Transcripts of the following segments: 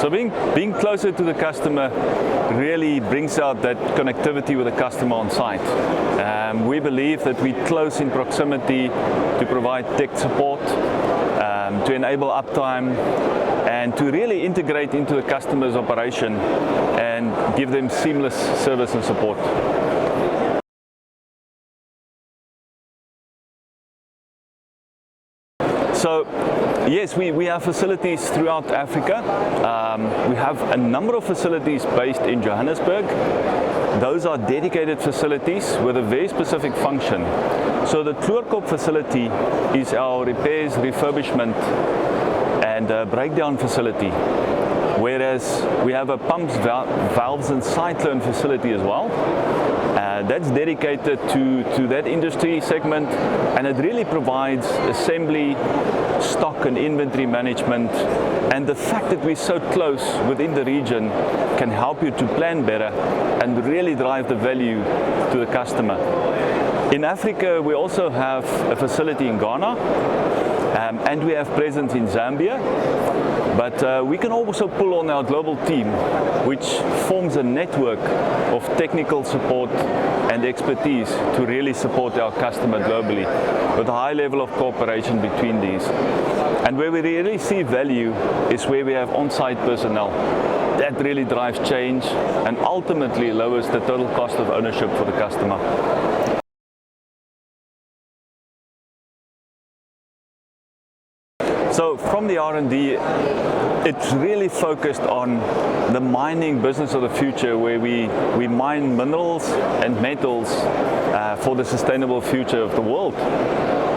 So being closer to the customer really brings out that connectivity with the customer on site. We believe that we're close in proximity to provide tech support, to enable uptime, and to really integrate into the customer's operation and give them seamless service and support. So yes, we have facilities throughout Africa. We have a number of facilities based in Johannesburg. Those are dedicated facilities with a very specific function. So the Kloorkop facility is our repairs, refurbishment and breakdown facility. Whereas we have a pumps, valves and cyclone facility as well. That's dedicated to that industry segment, and it really provides assembly, stock and inventory management, and the fact that we're so close within the region can help you to plan better and really drive the value to the customer. In Africa, we also have a facility in Ghana, and we have presence in Zambia. But we can also pull on our global team, which forms a network of technical support and expertise to really support our customer globally, with a high level of cooperation between these. And where we really see value is where we have on-site personnel. That really drives change and ultimately lowers the total cost of ownership for the customer. So from the R&D, it's really focused on the mining business of the future, where we mine minerals and metals for the sustainable future of the world.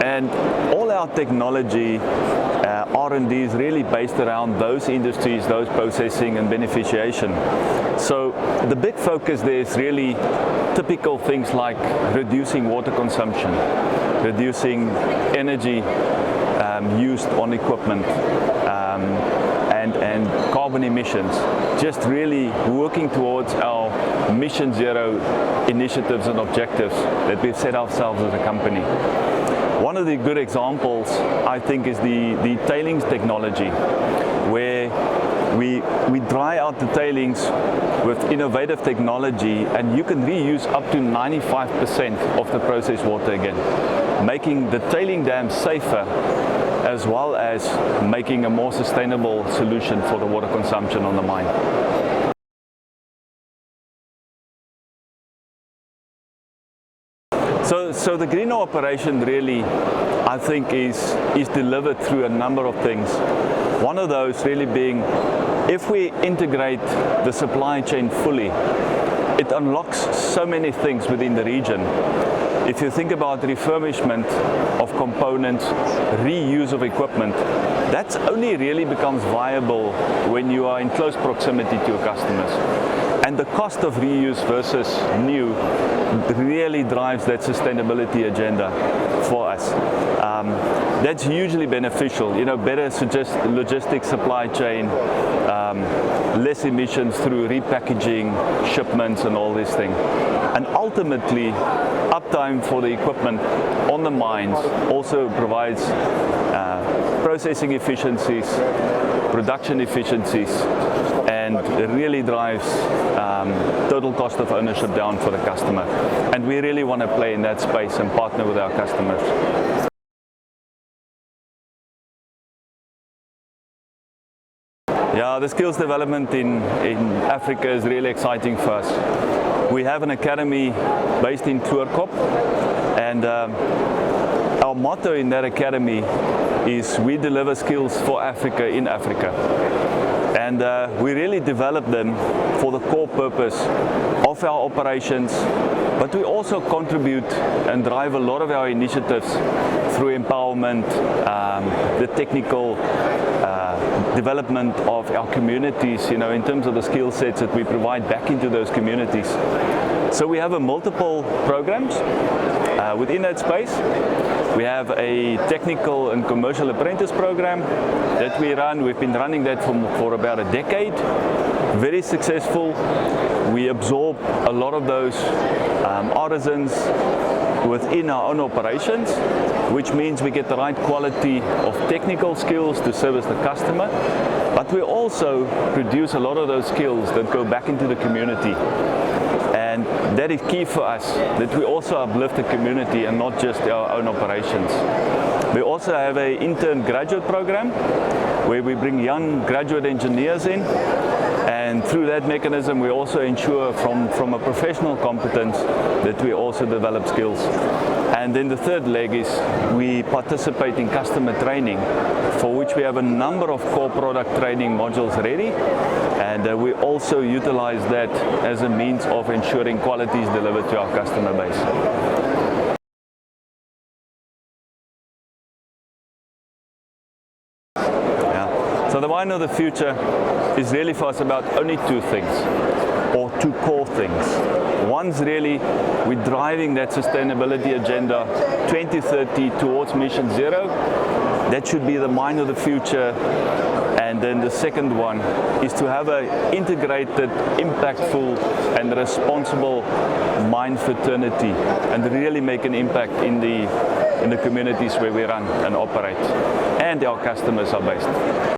And all our technology, R&D is really based around those industries, those processing and beneficiation. So the big focus there is really typical things like reducing water consumption, reducing energy used on equipment, and carbon emissions, just really working towards our Mission Zero initiatives and objectives that we've set ourselves as a company. One of the good examples, I think, is the tailings technology, where we dry out the tailings with innovative technology, and you can reuse up to 95% of the processed water again, making the tailing dam safer, as well as making a more sustainable solution for the water consumption on the mine. So the greener operation really, I think, is delivered through a number of things. One of those really being, if we integrate the supply chain fully, it unlocks so many things within the region. If you think about refurbishment of components, reuse of equipment, that only really becomes viable when you are in close proximity to your customers. And the cost of reuse versus new really drives that sustainability agenda for us. That's hugely beneficial, better logistics supply chain, less emissions through repackaging, shipments and all these things. And ultimately, uptime for the equipment on the mines also provides processing efficiencies, production efficiencies, and it really drives total cost of ownership down for the customer. And we really want to play in that space and partner with our customers. Yeah, the skills development in Africa is really exciting for us. We have an academy based in Kloorkop, and our motto in that academy is we deliver skills for Africa in Africa. And we really develop them for the core purpose of our operations, but we also contribute and drive a lot of our initiatives through empowerment, the technical development of our communities, in terms of the skill sets that we provide back into those communities. So we have multiple programs within that space. We have a technical and commercial apprentice program that we run. We've been running that for about a decade. Very successful. We absorb a lot of those artisans within our own operations, which means we get the right quality of technical skills to service the customer, But we also produce a lot of those skills that go back into the community. And that is key for us, that we also uplift the community and not just our own operations. We also have an intern graduate program where we bring young graduate engineers in, and through that mechanism we also ensure from a professional competence that we also develop skills. And then the third leg is we participate in customer training, for which we have a number of core product training modules ready, and we also utilize that as a means of ensuring quality is delivered to our customer base. So the wine of the future is really for us about only two things, or two core things. One's really, we're driving that sustainability agenda 2030 towards mission zero. That should be the wine of the future. And then the second one is to have an integrated, impactful and responsible mine fraternity and really make an impact in the communities where we run and operate and our customers are based.